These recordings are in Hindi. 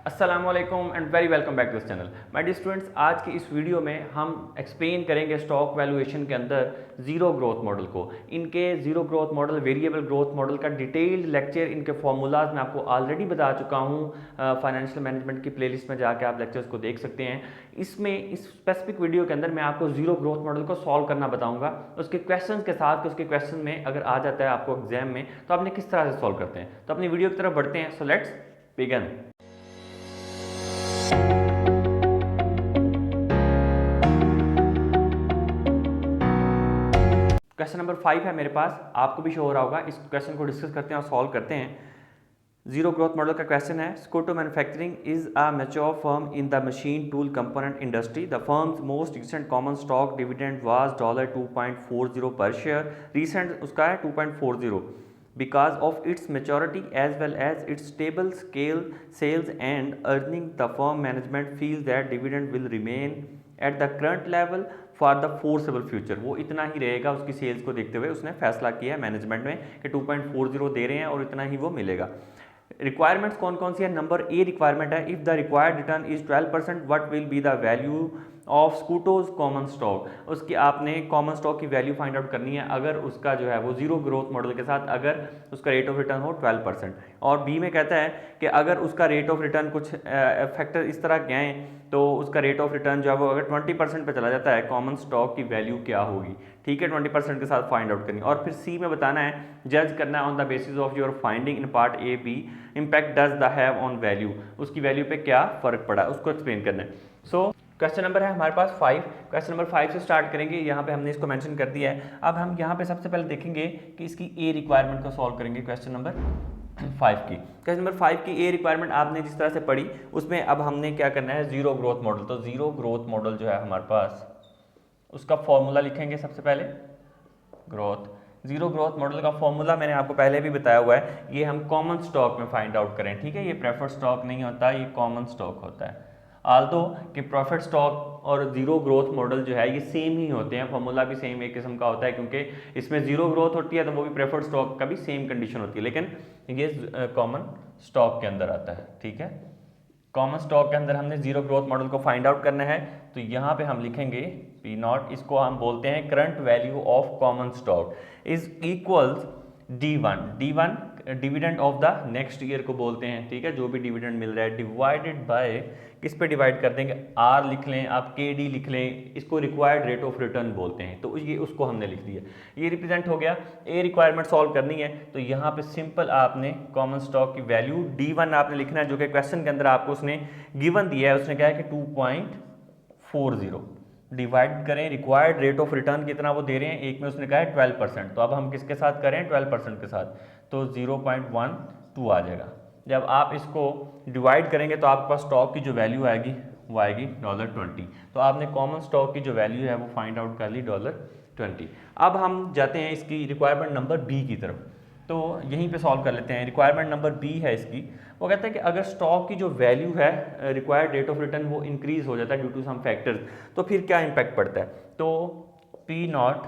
अस्सलाम वालेकुम and very welcome back to this channel my dear students. आज की इस वीडियो में हम एक्सप्लेन करेंगे स्टॉक वैल्यूएशन के अंदर जीरो ग्रोथ मॉडल को। इनके zero growth model, variable growth model का डिटेल्ड लेक्चर, इनके फॉर्मूलाज मैं आपको ऑलरेडी बता चुका हूँ। फाइनेंशियल मैनेजमेंट की प्लेलिस्ट में जाके आप लेक्चर्स को देख सकते हैं। इसमें इस स्पेसिफिक वीडियो के अंदर मैं आपको जीरो ग्रोथ मॉडल को सॉल्व करना बताऊंगा, उसके क्वेश्चन के साथ। उसके क्वेश्चन में अगर आ जाता है आपको एग्जाम में तो आपने किस तरह से सॉल्व करते हैं। तो अपनी वीडियो की तरफ बढ़ते हैं। So let's begin. Question number 5 है मेरे पास, आपको भी शो हो रहा होगा। इस क्वेश्चन को डिस्कस करते हैं और सॉल्व करते हैं। जीरो ग्रोथ मॉडल का क्वेश्चन है, Scuto manufacturing is a mature firm in the machine tool component industry. The firm's most recent common stock dividend was $2.40 per share. Recent उसका है 2.40 because of its maturity as well as its stable scale sales and earning. The firm management feels that dividend will remain at the current level for the foreseeable future. वो इतना ही रहेगा, उसकी सेल्स को देखते हुए उसने फैसला किया है मैनेजमेंट में कि 2.40 दे रहे हैं और इतना ही वो मिलेगा। रिक्वायरमेंट्स कौन कौन सी है? नंबर ए रिक्वायरमेंट है, if the required return is 12% what will be the value of Scuto's common stock. उसकी आपने कॉमन स्टॉक की वैल्यू फाइंड आउट करनी है अगर उसका जो है वो जीरो ग्रोथ मॉडल के साथ अगर उसका रेट ऑफ रिटर्न हो 12%। और बी में कहता है कि अगर उसका रेट ऑफ रिटर्न कुछ फैक्टर इस तरह के हैं तो उसका रेट ऑफ रिटर्न जो है वो अगर 20% पे चला जाता है, कॉमन स्टॉक की वैल्यू क्या होगी। ठीक है, 20% के साथ फाइंड आउट करनी। और फिर सी में बताना है, जज करना है on the basis of your finding in part A B impact does the have on value. उसकी वैल्यू पे क्या फर्क पड़ा उसको एक्सप्लेन करना है। सो क्वेश्चन नंबर है हमारे पास 5। क्वेश्चन नंबर 5 से स्टार्ट करेंगे। यहाँ पे हमने इसको मेंशन कर दिया है। अब हम यहाँ पे सबसे पहले देखेंगे कि इसकी ए रिक्वायरमेंट को सॉल्व करेंगे। क्वेश्चन नंबर 5 की, क्वेश्चन नंबर 5 की ए रिक्वायरमेंट आपने जिस तरह से पढ़ी उसमें अब हमने क्या करना है, जीरो ग्रोथ मॉडल। तो जीरो ग्रोथ मॉडल जो है हमारे पास, उसका फॉर्मूला लिखेंगे सबसे पहले। ग्रोथ, जीरो ग्रोथ मॉडल का फॉर्मूला मैंने आपको पहले भी बताया हुआ है। ये हम कॉमन स्टॉक में फाइंड आउट करें। ठीक है, ये प्रेफर्ड स्टॉक नहीं होता, ये कॉमन स्टॉक होता है। आल्दो कि प्रेफर्ड स्टॉक और जीरो ग्रोथ मॉडल जो है ये सेम ही होते हैं, फॉर्मूला भी सेम एक किस्म का होता है, क्योंकि इसमें जीरो ग्रोथ होती है तो वो भी प्रेफर्ड स्टॉक का भी सेम कंडीशन होती है, लेकिन ये कॉमन स्टॉक के अंदर आता है। ठीक है, कॉमन स्टॉक के अंदर हमने जीरो ग्रोथ मॉडल को फाइंड आउट करना है। तो यहाँ पे हम लिखेंगे पी नॉट, इसको हम बोलते हैं current value of common stock is equals D one dividend of the next year को बोलते हैं। ठीक है, जो भी डिविडेंड मिल रहा है डिवाइडेड बाय, किस पे डिवाइड कर देंगे, आर लिख लें आप, के डी लिख लें, इसको रिक्वायर्ड रेट ऑफ रिटर्न बोलते हैं। तो ये उसको हमने लिख दिया, ये रिप्रेजेंट हो गया। ए रिक्वायरमेंट सॉल्व करनी है तो यहाँ पे सिंपल आपने कॉमन स्टॉक की वैल्यू D1 आपने लिखना है, जो कि क्वेश्चन के अंदर आपको उसने गिवन दिया है। उसने कहा है कि 2.40 डिवाइड करें रिक्वायर्ड रेट ऑफ रिटर्न कितना वो दे रहे हैं, एक में उसने कहा है 12%। तो अब हम किसके साथ करें, 12% के साथ, तो 0.12 आ जाएगा। जब आप इसको डिवाइड करेंगे तो आपके पास स्टॉक की जो वैल्यू आएगी वो आएगी $20। तो आपने कॉमन स्टॉक की जो वैल्यू है वो फाइंड आउट कर ली $20। अब हम जाते हैं इसकी रिक्वायरमेंट नंबर बी की तरफ। तो यहीं पे सॉल्व कर लेते हैं। रिक्वायरमेंट नंबर बी है इसकी, वो कहता है कि अगर स्टॉक की जो वैल्यू है रिक्वायर्ड रेट ऑफ रिटर्न वो इंक्रीज हो जाता है ड्यू टू सम फैक्टर्स, तो फिर क्या इम्पैक्ट पड़ता है। तो P not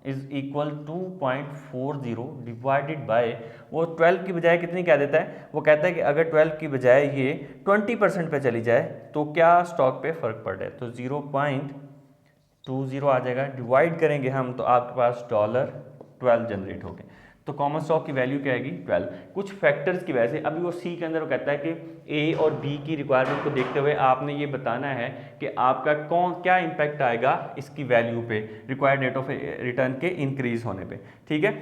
is equal 2.40 divided by, वो 12 की बजाय कितनी क्या देता है, वो कहता है कि अगर 12 की बजाय ये 20% पे चली जाए तो क्या स्टॉक पे फर्क पड़ रहा है। तो 0.20 आ जाएगा। डिवाइड करेंगे हम तो आपके पास $12 जनरेट हो गए। तो कॉमन स्टॉक की वैल्यू क्या आएगी 12। कुछ फैक्टर्स की वजह से अभी वो सी के अंदर वो कहता है कि ए और बी की रिक्वायरमेंट को देखते हुए आपने ये बताना है कि आपका क्या इंपैक्ट आएगा इसकी वैल्यू पे, रिक्वायर्ड रेट ऑफ रिटर्न के इंक्रीज होने पे। ठीक है,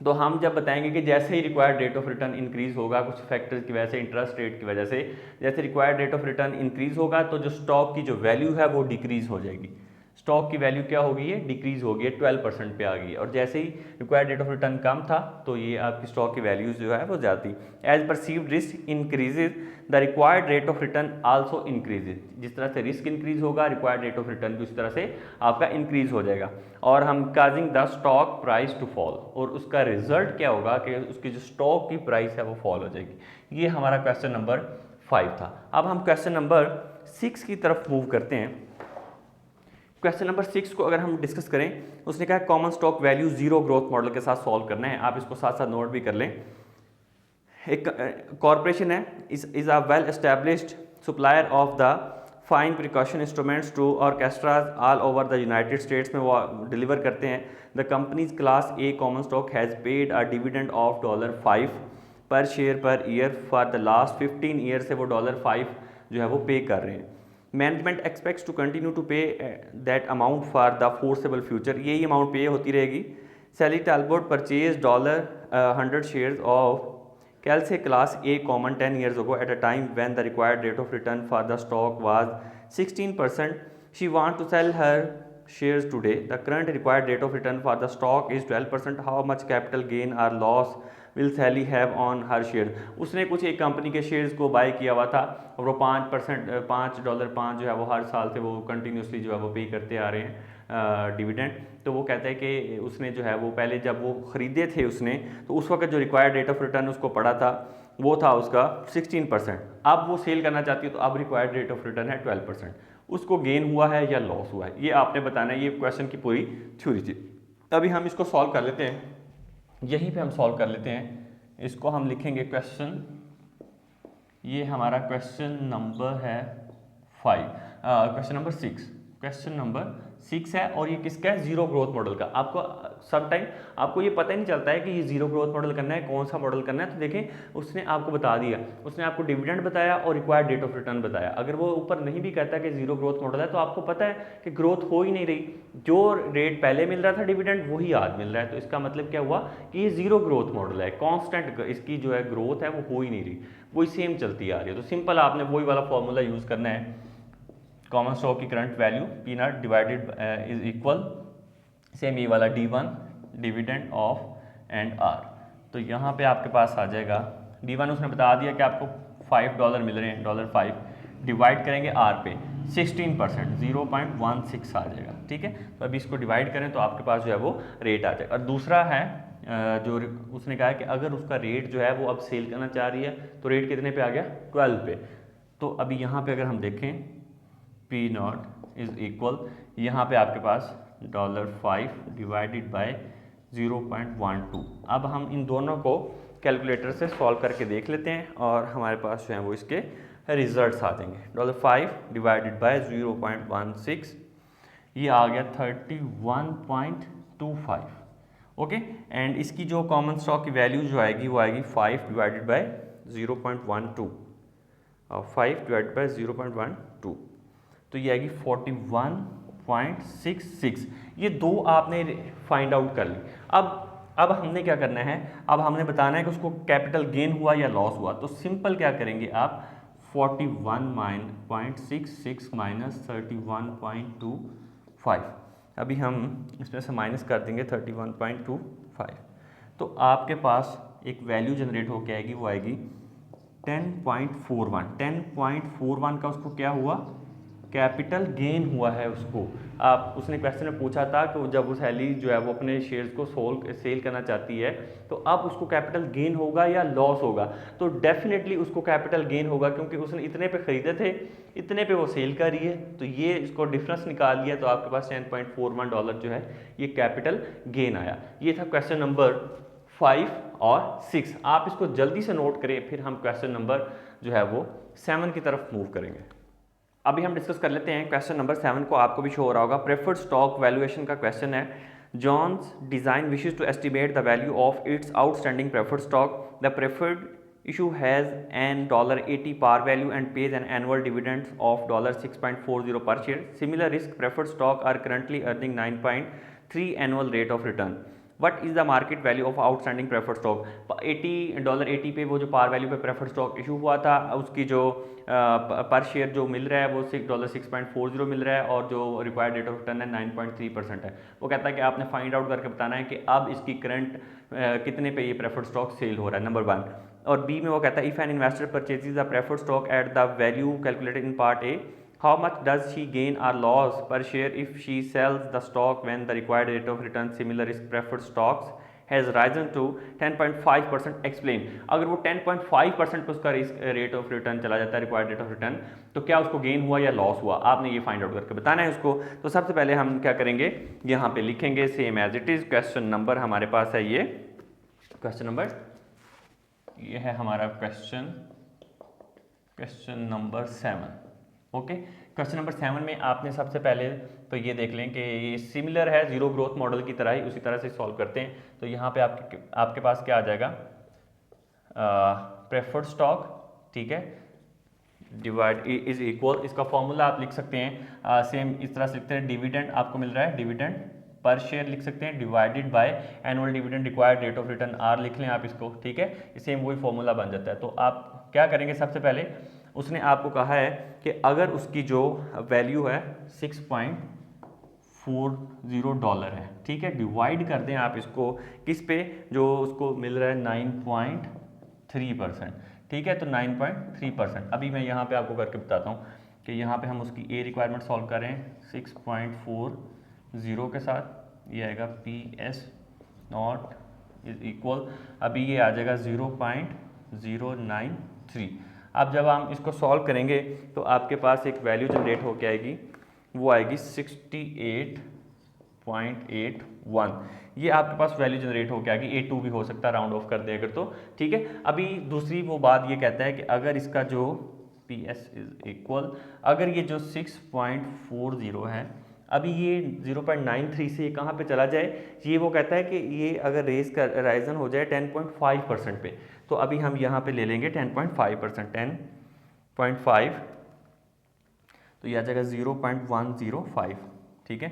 तो हम जब बताएंगे कि जैसे ही required rate of return increase होगा कुछ फैक्टर्स की वजह से, इंटरेस्ट रेट की वजह से, जैसे required rate of return increase होगा तो जो स्टॉक की जो वैल्यू है वो डिक्रीज हो जाएगी। स्टॉक की वैल्यू क्या हो गई है, डिक्रीज हो गई है, 12% पे आ गई है। और जैसे ही रिक्वायर्ड रेट ऑफ रिटर्न कम था तो ये आपकी स्टॉक की वैल्यूज जो है वो जाती। As perceived risk increases the required rate of return also increases. जिस तरह से रिस्क इंक्रीज होगा रिक्वायर्ड रेट ऑफ रिटर्न भी उस तरह से आपका इंक्रीज हो जाएगा। और हम causing the stock price to fall, और उसका रिजल्ट क्या होगा कि उसकी जो स्टॉक की प्राइस है वो फॉल हो जाएगी। ये हमारा क्वेश्चन नंबर 5 था। अब हम क्वेश्चन नंबर 6 की तरफ मूव करते हैं। क्वेश्चन नंबर 6 को अगर हम डिस्कस करें, उसने कहा common stock value zero growth model के साथ सॉल्व करना है। आप इसको साथ साथ नोट भी कर लें। एक कॉरपोरेशन है, is a well established supplier of the fine precision instruments to orchestras all over the United States में वो डिलीवर करते हैं। The company's class A common stock has paid a dividend of $5 per share per year for the last 15 year से वो $5 जो है वो पे कर रहे हैं। Management expects to continue to pay that amount for the foreseeable future, यही अमाउंट पे होती रहेगी। Sally Talbot purchase $100 shares of Kelsey Class A common 10 years ago at a time when the required rate of return for the stock was 16%. She wants to sell her shares today. The current required rate of return for the stock is 12%. How much capital gain or loss will Sally have on her shares? उसने कुछ एक कंपनी के शेयर्स को बाय किया हुआ था और वो $5 जो है वो हर साल से वो कंटिन्यूसली जो है वो पे करते आ रहे हैं डिविडेंड। तो वो कहता है कि उसने जो है वो पहले जब वो ख़रीदे थे उसने, तो उस वक्त जो रिक्वायर्ड रेट ऑफ रिटर्न उसको पड़ा था वो था उसका 16%। अब वो सेल करना चाहती है तो अब रिक्वायर्ड रेट ऑफ रिटर्न है 12%। उसको गेन हुआ है या लॉस हुआ है, ये आपने बताना है। ये क्वेश्चन की पूरी थ्योरी थी। अभी हम इसको सॉल्व कर लेते हैं, यहीं पे हम सॉल्व कर लेते हैं। इसको हम लिखेंगे क्वेश्चन, ये हमारा क्वेश्चन नंबर है 5, क्वेश्चन नंबर 6, क्वेश्चन नंबर 6 है। और ये किसका है? जीरो ग्रोथ मॉडल का। आपको सम टाइम आपको ये पता ही नहीं चलता है कि ये जीरो ग्रोथ मॉडल करना है, कौन सा मॉडल करना है। तो देखें उसने आपको बता दिया, उसने आपको डिविडेंड बताया और रिक्वायर्ड रेट ऑफ रिटर्न बताया। अगर वो ऊपर नहीं भी कहता कि जीरो ग्रोथ मॉडल है तो आपको पता है कि ग्रोथ हो ही नहीं रही, जो रेट पहले मिल रहा था डिविडेंड वही आज मिल रहा है। तो इसका मतलब क्या हुआ कि ये जीरो ग्रोथ मॉडल है, कॉन्स्टेंट इसकी जो है ग्रोथ है वो हो ही नहीं रही, वही सेम चलती आ रही है। तो सिंपल आपने वही वाला फॉर्मूला यूज़ करना है। कॉमन स्टॉक की current value P not divided is equal same ये वाला D1 dividend of and are. तो यहाँ पे आपके पास आ जाएगा D1 उसने बता दिया कि आपको $5 मिल रहे हैं, $5 डिवाइड करेंगे आर पे 16%, 0.16 आ जाएगा। ठीक है, तो अभी इसको डिवाइड करें तो आपके पास जो है वो रेट आ जाएगा। और दूसरा है जो उसने कहा कि अगर उसका रेट जो है वो अब सेल करना चाह रही है तो रेट कितने पे आ गया? 12 पे। तो अभी यहाँ पे अगर हम देखें P नॉट इज इक्वल, यहाँ पे आपके पास $5 डिवाइडेड बाय 0.12। अब हम इन दोनों को कैलकुलेटर से सॉल्व करके देख लेते हैं और हमारे पास जो है वो इसके रिजल्ट्स आ जाएंगे। $5 डिवाइडेड बाय 0.16 ये आ गया 31.25। ओके, एंड इसकी जो कॉमन स्टॉक की वैल्यू जो आएगी वो आएगी 5 डिवाइडेड बाय 0.12 और 5 डिवाइडेड बाय 0.12 तो ये आएगी 41.66। ये दो आपने फाइंड आउट कर ली। अब हमने क्या करना है, अब हमने बताना है कि उसको कैपिटल गेन हुआ या लॉस हुआ। तो सिंपल क्या करेंगे आप, 41.66 माइनस 31.25, अभी हम इसमें से माइनस कर देंगे 31.25। तो आपके पास एक वैल्यू जनरेट होकर आएगी, वो आएगी 10.41। 10.41 का उसको क्या हुआ? कैपिटल गेन हुआ है उसको। आप उसने क्वेश्चन में पूछा था कि जब वो सैली जो है वो अपने शेयर्स को सेल करना चाहती है तो अब उसको कैपिटल गेन होगा या लॉस होगा? तो डेफिनेटली उसको कैपिटल गेन होगा, क्योंकि उसने इतने पे ख़रीदे थे, इतने पे वो सेल कर रही है। तो ये इसको डिफरेंस निकाल लिया तो आपके पास $10.41 जो है ये कैपिटल गेन आया। ये था क्वेश्चन नंबर 5 और 6। आप इसको जल्दी से नोट करें, फिर हम क्वेश्चन नंबर जो है वो 7 की तरफ मूव करेंगे। अभी हम डिस्कस कर लेते हैं क्वेश्चन नंबर 7 को, आपको भी शो हो रहा होगा। प्रेफर्ड स्टॉक वैल्यूएशन का क्वेश्चन है। Jones Design wishes to estimate the value of its outstanding preferred stock. The preferred issue has an $80 par value and pays an annual dividend of $6.40 per share. Similar risk preferred stock are currently earning 9.3 annual rate of return. What is the market value of outstanding preferred stock? $80 पे वो जो पार वैल्यू पे प्रेफर्ड स्टॉक इशू हुआ था उसकी जो पर शेयर जो मिल रहा है वो $6.40 मिल रहा है और जो रिक्वायर्ड रेट ऑफ रिटर्न है 9.3% है। वो कहता है कि आपने फाइंड आउट करके बताना है कि अब इसकी करंट कितने पे ये प्रेफर्ड स्टॉक सेल हो रहा है, नंबर 1। और बी में वो कहता है if an investor purchases the preferred stock at the value calculated in part A, how much does she gain or loss per share if she sells the stock when the required rate of return similar risk preferred stocks has risen to 10.5%? explain। अगर वो 10.5% पर उसका रेट ऑफ रिटर्न चला जाता है, रिक्वायर्ड रेट ऑफ रिटर्न, तो क्या उसको गेन हुआ या लॉस हुआ? आपने ये फाइंड आउट करके बताना है उसको। तो सबसे पहले हम क्या करेंगे, यहाँ पे लिखेंगे same as it is. Question number हमारे पास है ये क्वेश्चन नंबर ये है हमारा question number 7। Okay, question number 7 में आपने सबसे पहले तो ये देख लें कि ये सिमिलर है जीरो ग्रोथ मॉडल की तरह ही, उसी तरह से सॉल्व करते हैं। तो यहाँ पे आपके पास क्या आ जाएगा, प्रेफर्ड स्टॉक, ठीक है, डिवाइड इज इक्वल, इसका फॉर्मूला आप लिख सकते हैं सेम इस तरह से लिखते हैं, डिविडेंड आपको मिल रहा है, डिविडेंड पर शेयर लिख सकते हैं, divided by annual dividend required rate of return R लिख लें आप इसको, ठीक है, सेम वही फॉर्मूला बन जाता है। तो आप क्या करेंगे, सबसे पहले उसने आपको कहा है कि अगर उसकी जो वैल्यू है $6.40 है, ठीक है, डिवाइड कर दें आप इसको किस पे, जो उसको मिल रहा है 9.3%, ठीक है, तो 9.3%। अभी मैं यहाँ पे आपको करके बताता हूँ कि यहाँ पे हम उसकी ए रिक्वायरमेंट सॉल्व कर रहे हैं 6.40 के साथ, ये आएगा PS0 इज इक्वल, अभी ये आ जाएगा 0.093। अब जब हम इसको सॉल्व करेंगे तो आपके पास एक वैल्यू जनरेट होके आएगी, वो आएगी 68.81। ये आपके पास वैल्यू जनरेट होके आएगी, A2 भी हो सकता है, राउंड ऑफ कर दे अगर तो, ठीक है। अभी दूसरी वो बात ये कहता है कि अगर इसका जो PS इज इक्वल, अगर ये जो 6.40 है, अभी ये 0.93 से ये कहाँ पे चला जाए, ये वो कहता है कि ये अगर राइजन हो जाए 10.5% पे, तो अभी हम यहाँ पे ले लेंगे 10.5%, 10.5, तो ये आ जाएगा 0.105, ठीक है।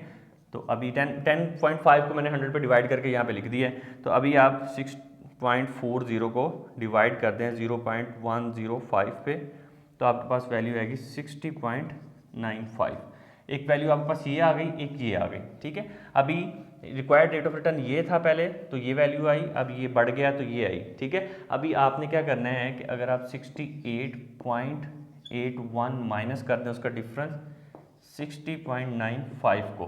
तो अभी 10.5 को मैंने 100 पे डिवाइड करके यहाँ पे लिख दिया है। तो अभी आप 6.40 को डिवाइड कर दें 0.105 पे, तो आपके पास वैल्यू आएगी 60.95। एक वैल्यू आपके पास ये आ गई, एक ये आ गई, ठीक है। अभी रिक्वायर्ड रेट ऑफ रिटर्न ये था पहले, तो ये वैल्यू आई, अब ये बढ़ गया तो ये आई, ठीक है। अभी आपने क्या करना है कि अगर आप 68.81 माइनस कर दें उसका डिफरेंस 60.95 को,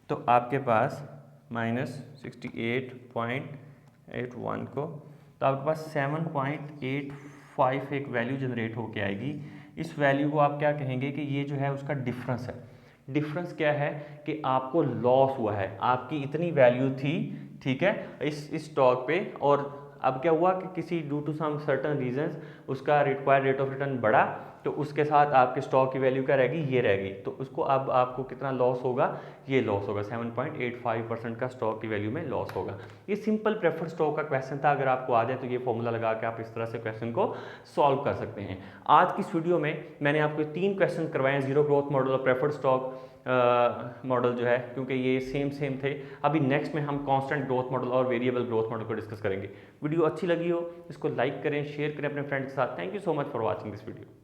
तो आपके पास माइनस 68.81 को, तो आपके पास 7.85 एक वैल्यू जनरेट होके आएगी। इस वैल्यू को आप क्या कहेंगे कि ये जो है उसका डिफरेंस है। डिफरेंस क्या है कि आपको लॉस हुआ है, आपकी इतनी वैल्यू थी, ठीक है, इस स्टॉक पे, और अब क्या हुआ कि किसी due to some certain reasons उसका रिक्वायर्ड रेट ऑफ रिटर्न बढ़ा, तो उसके साथ आपके स्टॉक की वैल्यू क्या रहेगी, ये रहेगी। तो उसको अब आपको कितना लॉस होगा, ये लॉस होगा 7.85% का स्टॉक की वैल्यू में लॉस होगा। ये सिंपल प्रेफर्ड स्टॉक का क्वेश्चन था, अगर आपको आ जाए तो ये फॉर्मूला लगा के आप इस तरह से क्वेश्चन को सॉल्व कर सकते हैं। आज की इस वीडियो में मैंने आपको 3 क्वेश्चन करवाए हैं, जीरो ग्रोथ मॉडल और प्रेफर्ड स्टॉक मॉडल जो है, क्योंकि ये सेम थे। अभी नेक्स्ट में हम कांस्टेंट ग्रोथ मॉडल और वेरिएबल ग्रोथ मॉडल को डिस्कस करेंगे। वीडियो अच्छी लगी हो इसको लाइक करें, शेयर करें अपने फ्रेंड्स के साथ। Thank you so much for watching this video.